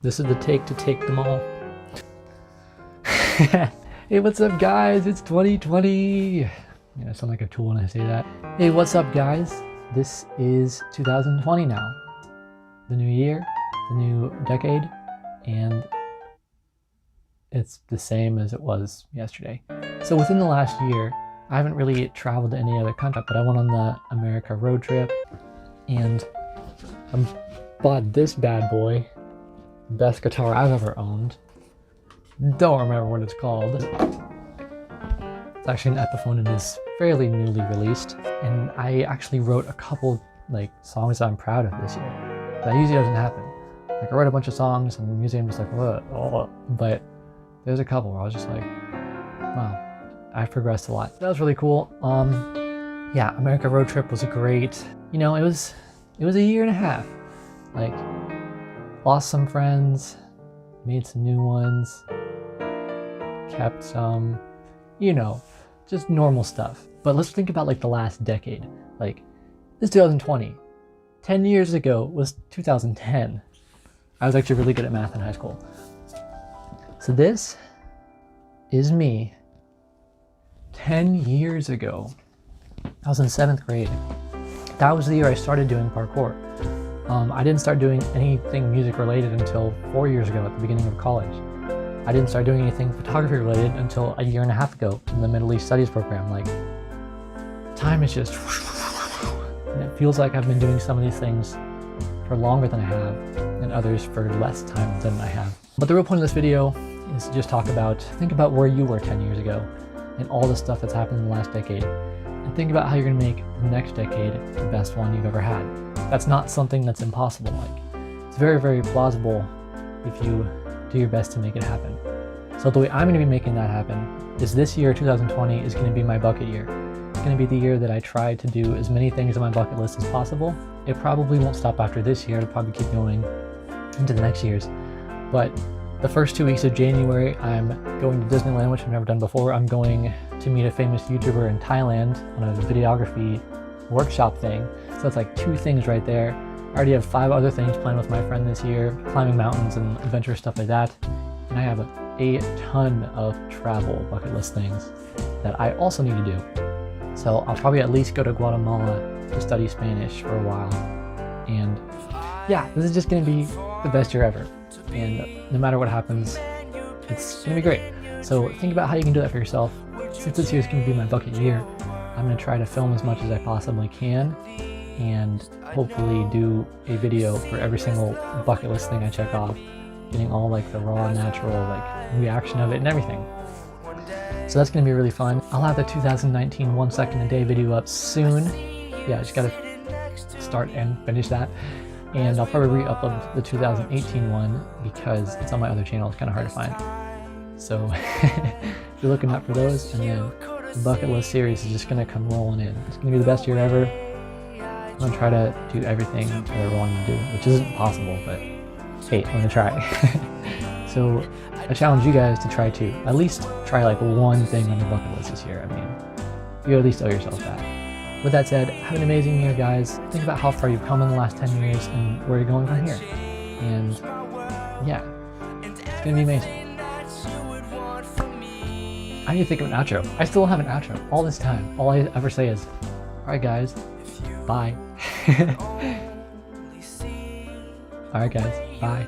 This is the take to take them all. Hey, what's up guys? It's 2020. Yeah, I sound like a tool when I say that. Hey, what's up guys? This is 2020 now. The new year, the new decade, and it's the same as it was yesterday. So within the last year, I haven't really traveled to any other country, but I went on the America road trip and I bought this bad boy. Best guitar I've ever owned. Don't remember what it's called. It's actually an Epiphone and is fairly newly released. And I actually wrote a couple songs that I'm proud of this year. That usually doesn't happen. Like I wrote a bunch of songs and usually I'm just like, what? Oh. But there's a couple where I was just like, wow, I've progressed a lot. That was really cool. Yeah, America road trip was great. You know, it was a year and a half. Like, lost some friends, made some new ones, kept some, you know, just normal stuff. But let's think about like the last decade. Like, this is 2020. 10 years ago was 2010. I was actually really good at math in high school. So this is me 10 years ago. I was in 7th grade. That was the year I started doing parkour. I didn't start doing anything music related until 4 years ago at the beginning of college. I didn't start doing anything photography related until a year and a half ago in the Middle East Studies program. Like, time is just, and it feels like I've been doing some of these things for longer than I have, and others for less time than I have. But the real point of this video is to just think about where you were 10 years ago and all the stuff that's happened in the last decade. And think about how you're gonna make the next decade the best one you've ever had. That's not something that's impossible. Like, it's very, very plausible if you do your best to make it happen. So the way I'm gonna be making that happen is this year, 2020, is gonna be my bucket year. It's gonna be the year that I try to do as many things on my bucket list as possible. It probably won't stop after this year. It'll probably keep going into the next years. But the first 2 weeks of January, I'm going to Disneyland, which I've never done before. I'm going to meet a famous YouTuber in Thailand on a videography workshop thing. So that's like 2 things right there. I already have 5 other things planned with my friend this year, climbing mountains and adventure stuff like that. And I have a ton of travel bucket list things that I also need to do. So I'll probably at least go to Guatemala to study Spanish for a while. And yeah, this is just gonna be the best year ever. And no matter what happens, it's gonna be great. So think about how you can do that for yourself. Since this year is gonna be my bucket year, I'm gonna try to film as much as I possibly can and hopefully do a video for every single bucket list thing I check off, getting all like the raw, natural like reaction of it and everything. So that's gonna be really fun. I'll have the 2019 1 second a day video up soon. Yeah, I just gotta start and finish that. And I'll probably re-upload the 2018 one because it's on my other channel. It's kind of hard to find. So if you're looking out for those, and then the bucket list series is just gonna come rolling in. It's gonna be the best year ever. I'm gonna try to do everything that I ever wanted to do, which isn't possible, but hey, I'm gonna try. So I challenge you guys to try too. At least try like one thing on the bucket list this year. I mean, you at least owe yourself that. With that said, have an amazing year, guys. Think about how far you've come in the last 10 years and where you're going from here. And yeah, it's gonna be amazing. I need to think of an outro. I still don't have an outro all this time. All I ever say is, all right, guys, bye. All right, guys, bye.